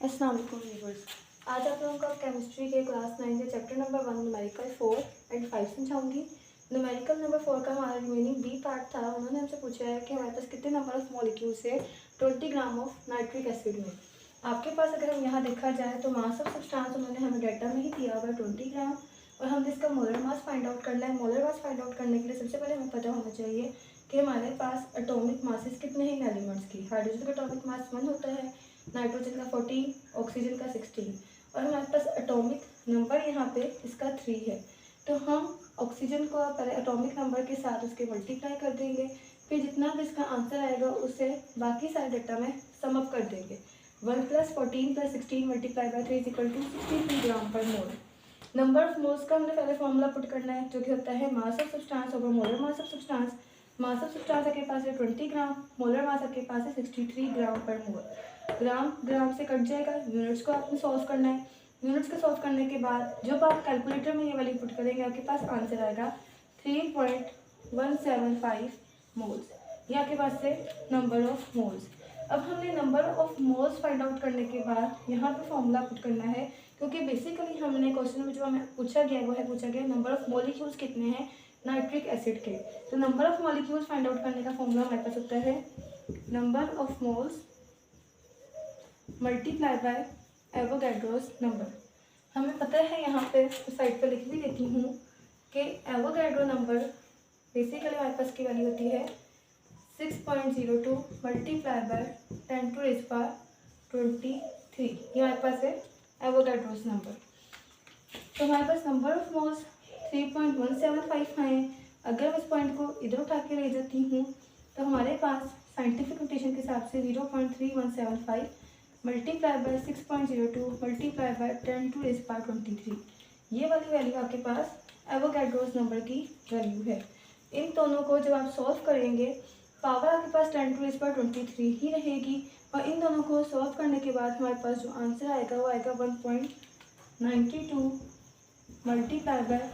अस्सलाम वालेकुम व्यूअर्स। आज आप लोगों को केमिस्ट्री के क्लास 9 के चैप्टर नंबर 1 न्यूमेरिकल 4 एंड 5 समझाऊंगी। न्यूमेरिकल नंबर 4 का हमारा रिमेनिंग बी पार्ट था। उन्होंने हमसे पूछा है कि हमारे पास कितने नंबर ऑफ मॉलिक्यूल्स है 20 ग्राम ऑफ नाइट्रिक एसिड में। आपके पास अगर हम यहाँ देखा जाए तो मास ऑफ सब्सटेंस उन्होंने हमें डाटा में ही दिया हुआ है 20 ग्राम, और हमने इसका मोलर मास फाइंड आउट करना है। मोलर मास फाइंड आउट करने के लिए सबसे पहले हमें पता होना चाहिए कि हमारे पास एटॉमिक मासेस कितने हैं इन एलिमेंट्स की। हाइड्रोजन का एटॉमिक मास 1 होता है, नाइट्रोजन का 14, ऑक्सीजन का 16, और हमारे पास एटॉमिक नंबर यहाँ पे इसका 3 है। तो हम ऑक्सीजन को पहले एटॉमिक नंबर के साथ उसके मल्टीप्लाई कर देंगे, फिर जितना भी इसका आंसर आएगा उसे बाकी सारे डेटा में सम अप कर देंगे। 1 + 14 + 16 मल्टीप्लाई बाई 3 = 63 ग्राम पर मोल। नंबर ऑफ मोल्स का हमने पहले फॉर्मूला पुट करना है, जो कि होता है मास of substance over molar mass of substance. Mass of substance आपके पास है 20 ग्राम, मोलर मास आपके पास है 63 ग्राम पर मोल। ग्राम ग्राम से कट जाएगा, यूनिट्स को आपने सॉल्व करना है। यूनिट्स को सॉल्व करने के बाद जब आप कैलकुलेटर में ये वैल्यू पुट करेंगे आपके पास आंसर आएगा 3.175 मोल्स। ये आपके पास है नंबर ऑफ मोल्स। अब हमने number of moles find out करने के बाद यहाँ पे फॉर्मूला पुट करना है, क्योंकि बेसिकली हमने क्वेश्चन में जो हमें पूछा गया वो है पूछा गया नंबर ऑफ मॉलिक्यूल्स कितने हैं नाइट्रिक एसिड के। तो number of molecules find out करने का फॉर्मूला हमारे पास होता है number of moles multiply by Avogadro's number. हमें पता है, यहाँ पे साइड पर लिख भी देती हूँ कि एवोगैड्रो नंबर बेसिकली हमारे पास की वैल्यू होती है 6.02 मल्टीप्लाई बाय 10⁻23। ये हमारे पास है एवोगैड्रोस नंबर। तो हमारे पास नंबर ऑफ मोल्स 3.175 आए। अगर मैं इस पॉइंट को इधर उठा के ले जाती हूँ तो हमारे पास साइंटिफिक नोटेशन के हिसाब से 0.3175 मल्टीप्लाई बाय 6.02 मल्टीप्लाई बाय 10⁻23, ये वाली वैल्यू आपके पास एवोगैड्रोस नंबर की वैल्यू है। इन दोनों को जब आप सॉल्व करेंगे पावर आपके पास 10⁻23 ही रहेगी, और इन दोनों को सॉल्व करने के बाद हमारे पास जो आंसर आएगा वो आएगा 1.92 multiply by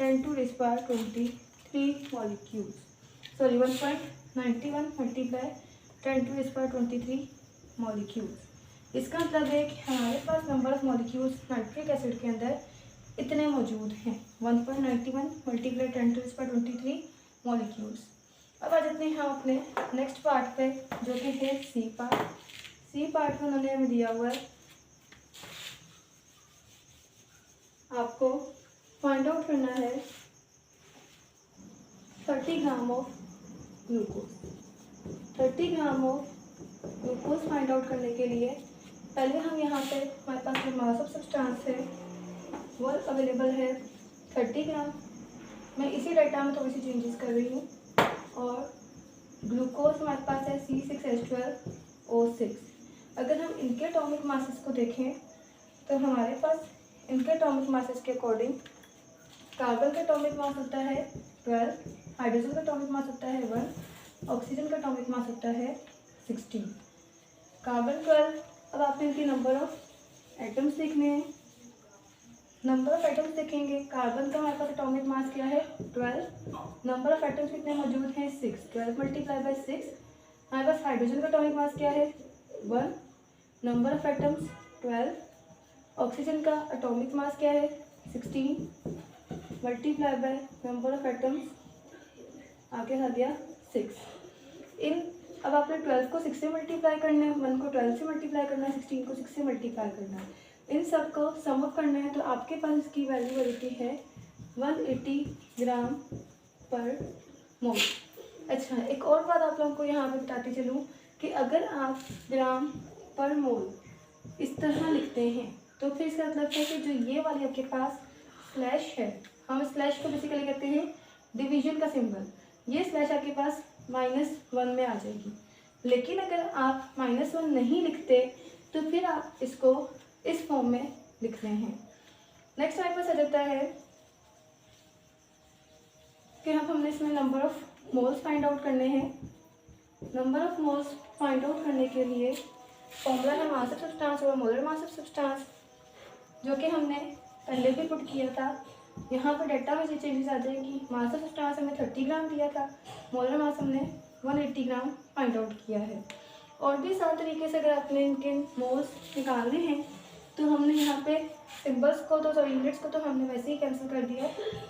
10⁻23 molecules. Sorry 1.91 multiply 10⁻23 molecules. इसका मतलब है कि हमारे पास number of molecules nitric acid के अंदर इतने मौजूद हैं 1.91 मल्टीप्लाई 10⁻23 मॉलिक्यूल्स। अब आ जाते हैं हम अपने नेक्स्ट पार्ट पे, जो कि है सी पार्ट। सी पार्ट में उन्होंने हमें दिया हुआ है आपको फाइंड आउट करना है 30 gram of glucose. 30 gram of glucose find out करने के लिए पहले हम यहाँ पे हमारे पास जो मास ऑफ सब्सटेंस है वो अवेलेबल है 30 ग्राम। मैं इसी डाटा में थोड़ी सी चेंजेस कर रही हूँ, और ग्लूकोज हमारे पास है C6H12O6। अगर हम इनके एटॉमिक मासेस को देखें तो हमारे पास इनके एटॉमिक मासेस के अकॉर्डिंग कार्बन का एटॉमिक मास होता है 12, हाइड्रोजन का एटॉमिक मास होता है 1, ऑक्सीजन का एटॉमिक मास होता है 16। कार्बन 12। अब आपने इनके नंबर ऑफ एटम्स देखने हैं। नंबर ऑफ एटम्स देखेंगे, कार्बन का हमारे पास एटॉमिक मास क्या है 12, नंबर ऑफ एटम्स कितने मौजूद हैं 6, 12 मल्टीप्लाई बाई 6। हमारे पास हाइड्रोजन का एटॉमिक मास क्या है 1, नंबर ऑफ एटम्स 12, ऑक्सीजन का एटॉमिक मास क्या है 16 multiply by number of atoms आगे आ गया 6। इन अब आपने 12 को 6 से मल्टीप्लाई करना है, 1 को 12 से मल्टीप्लाई करना है, 16 को 6 से मल्टीप्लाई करना है। इन सब को सम अप करना है, तो आपके पास इसकी वैल्यू बनती है 180 ग्राम पर मोल। अच्छा, एक और बात आप लोगों को यहाँ पे बताती चलूँ कि अगर आप ग्राम पर मोल इस तरह लिखते हैं तो फिर इसका मतलब है कि जो ये वाली आपके पास स्लैश है, हम स्लैश को बेसिकली कहते हैं डिवीजन का सिंबल, ये स्लैश आपके पास -1 में आ जाएगी। लेकिन अगर आप -1 नहीं लिखते तो फिर आप इसको इस फॉर्म में लिख रहे हैं। नेक्स्ट हमारे पास आ जाता है कि अब हमने इसमें number of moles find out करने हैं। Number of moles find out करने के लिए फॉर्मूला है मास ऑफ सब्सटेंस और मोलर मास ऑफ सब्सटेंस, जो कि हमने पहले भी पुट किया था। यहाँ पर डेटा में चेंजेस आ जाएगी। मास ऑफ सब्सटेंस हमने 30 ग्राम दिया था, मोलर मास हमने 180 ग्राम फाइंड आउट किया है। और भी आसान तरीके से अगर आपने इनके मोल्स निकालने हैं तो हमने यहाँ पे सिम्बल्स को तो सॉरी यूनिट्स को तो हमने वैसे ही कैंसिल कर दिया।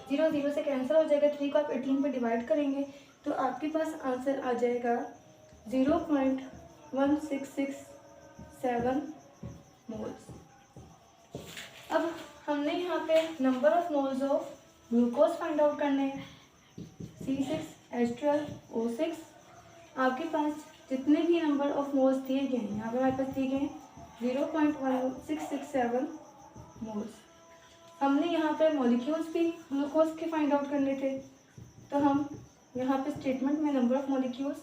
0 0 से कैंसिल हो जाएगा। 3 को आप 18 पे डिवाइड करेंगे तो आपके पास आंसर आ जाएगा 0.1667 मोल्स। अब हमने यहाँ पे number of moles of glucose find out करने हैं। C6H12O6। आपके पास जितने भी नंबर ऑफ मोल्स दिए गए हैं, यहाँ पे हमारे पास दिए गए हैं 0.1667 मोल्स। हमने यहाँ पे मॉलिक्यूल्स भी ग्लूकोज के फाइंड आउट करने थे, तो हम यहाँ पे स्टेटमेंट में number of molecules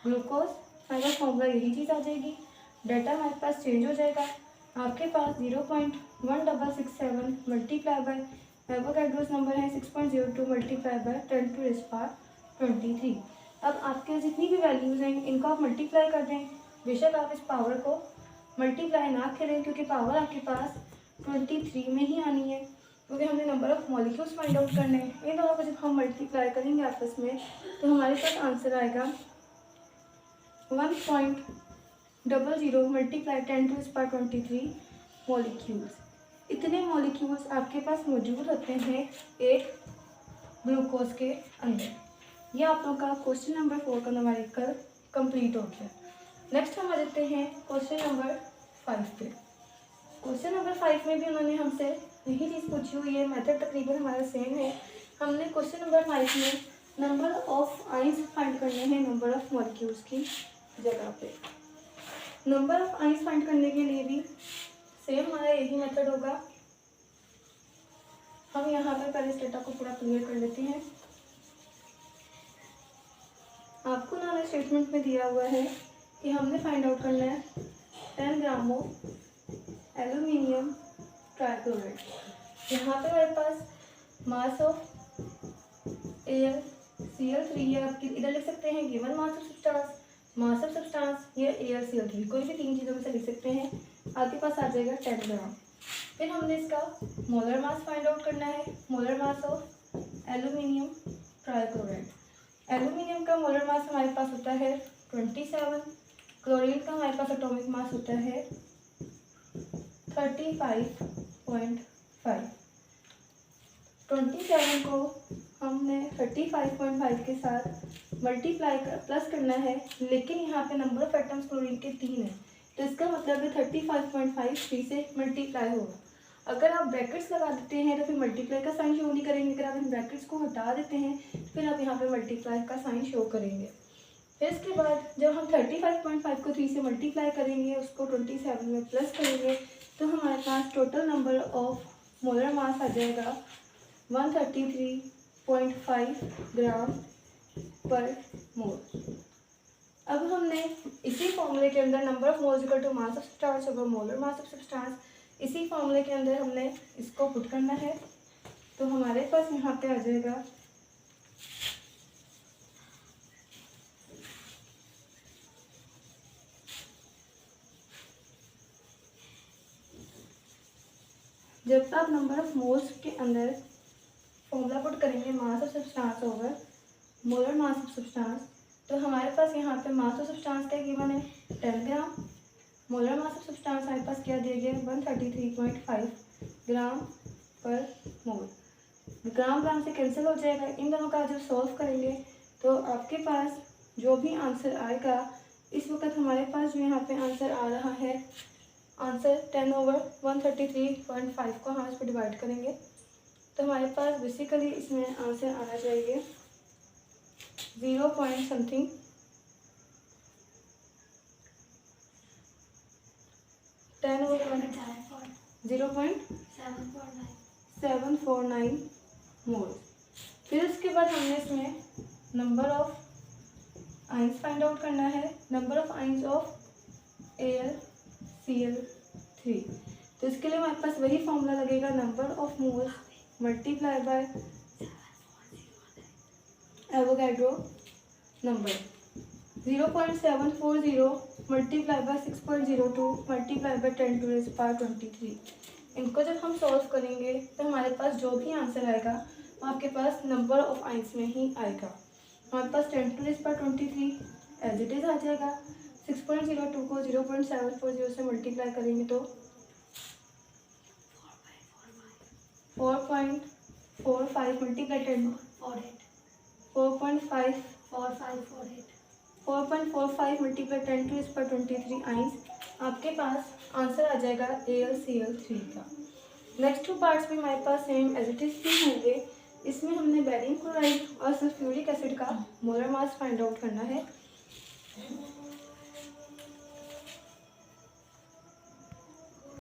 glucose final formula यही चीज़ आ जाएगी। डाटा हमारे पास चेंज हो जाएगा। आपके पास 0.1667 मल्टीप्लाई बाय एवोगाड्रोस नंबर है 6.02 मल्टीप्लाई बाय 10⁻23। अब आपके जितनी भी वैल्यूज़ हैं इनको आप मल्टीप्लाई कर दें। बेशक आप इस पावर को मल्टीप्लाई ना करें क्योंकि पावर आपके पास 23 में ही आनी है, क्योंकि हमने number of molecules find out करने हैं। इन दोनों को जब हम मल्टीप्लाई करेंगे आपस में तो हमारे पास आंसर आएगा 1.00 मल्टीप्लाई 10⁻23 मॉलिक्यूल्स। इतने मॉलिक्यूल्स आपके पास मौजूद होते हैं एक ग्लूकोज के अंदर। यह आप लोगों का क्वेश्चन नंबर 4 का न्यूमेरिकल कंप्लीट हो गया। नेक्स्ट हम आ जाते हैं क्वेश्चन नंबर 5 पे। क्वेश्चन नंबर 5 में भी उन्होंने हमसे यही चीज़ पूछी हुई है। मेथड तकरीबन हमारा सेम है। हमने क्वेश्चन नंबर 5 में नंबर ऑफ आइंस फाइंड करने हैं नंबर ऑफ मॉलिक्यूल्स की जगह पे। नंबर ऑफ आइंस फाइंड करने के लिए भी सेम हमारा यही मेथड होगा। हम यहाँ पर पहले इस डेटा को पूरा क्लियर कर लेते हैं। आपको ना स्टेटमेंट में दिया हुआ है कि हमने फाइंड आउट करना है 10 ग्राम ऑफ एल्यूमिनियम ट्राइक्लोराइड। यहाँ पे हमारे पास मास ऑफ AlCl3 है। आप इधर लिख सकते हैं गिवन मास ऑफ सब्सटेंस या AlCl3, कोई भी 3 चीज़ों में से लिख सकते हैं। आपके पास आ जाएगा 10 ग्राम। फिर हमने इसका मोलर मास फाइंड आउट करना है। Molar mass of aluminium trichloride. Aluminium का मोलर मास हमारे पास होता है 27। क्लोरीन का हमारे पास एटॉमिक मास होता है 35.5। 27 को हमने 35.5 के साथ मल्टीप्लाई प्लस करना है, लेकिन यहाँ पे नंबर ऑफ एटम्स क्लोरीन के 3 है, तो इसका मतलब है 35.5 3 से मल्टीप्लाई होगा। अगर आप ब्रैकेट्स लगा देते हैं तो फिर मल्टीप्लाई का साइन शो नहीं करेंगे। अगर आप इन ब्रैकेट्स को हटा देते हैं फिर आप यहाँ पे मल्टीप्लाई का साइन शो करेंगे। फिर इसके बाद जब हम 35.5 को 3 से मल्टीप्लाई करेंगे, उसको 27 में प्लस करेंगे, तो हमारे पास total number of molar mass आ जाएगा 133.5 ग्राम पर मोल। अब हमने इसी फॉर्मूले के अंदर number of moles equal to mass of substance over molar mass of substance, इसी फॉर्मूले के अंदर हमने इसको पुट करना है। तो हमारे पास यहाँ पे आ जाएगा जब आप नंबर ऑफ मोल्स के अंदर फॉर्मूला पुट करेंगे मास of substance over molar mass of substance, तो हमारे पास यहाँ पे मास ऑफ सब्सटेंस क्या गिवन है 10 ग्राम। मोलर मास ऑफ सब्सटेंस हमारे पास क्या दिया गया 133.5 ग्राम पर मोल। ग्राम से कैंसिल हो जाएगा। इन दोनों का जब सॉल्व करेंगे तो आपके पास जो भी आंसर आएगा, इस वक्त हमारे पास जो यहाँ पे आंसर आ रहा है, आंसर 10/133.5 को हम इस पर डिवाइड करेंगे तो हमारे पास बेसिकली इसमें आंसर आना चाहिए 0 पॉइंट समथिंग 0.749 मोल। फिर उसके बाद हमने इसमें number of ions find out करना है। Number of ions of AlCl3, तो इसके लिए हमारे पास वही फॉर्मूला लगेगा number of moles multiply by Avogadro number. 0.740 multiply by 6.02 multiply by 10⁻23। इनको जब हम सॉल्व करेंगे तो हमारे पास जो भी आंसर आएगा वो आपके पास नंबर ऑफ आइंस में ही आएगा। हमारे पास 10⁻23 एज इट इज़ आ जाएगा। 6.02 को 0.740 से मल्टीप्लाई करेंगे तो 4.45 मल्टीप्लाई 10 4.5 4.45 मल्टीप्लाई 10⁻23 आइंस आपके पास आंसर आ जाएगा AlCl3 का। नेक्स्ट टू पार्ट्स भी हमारे पास सेम एज इट इज ही होंगे। इसमें हमने बेरियम क्लोराइड और सल्फ्यूरिक एसिड का मोलर मास फाइंड आउट करना है।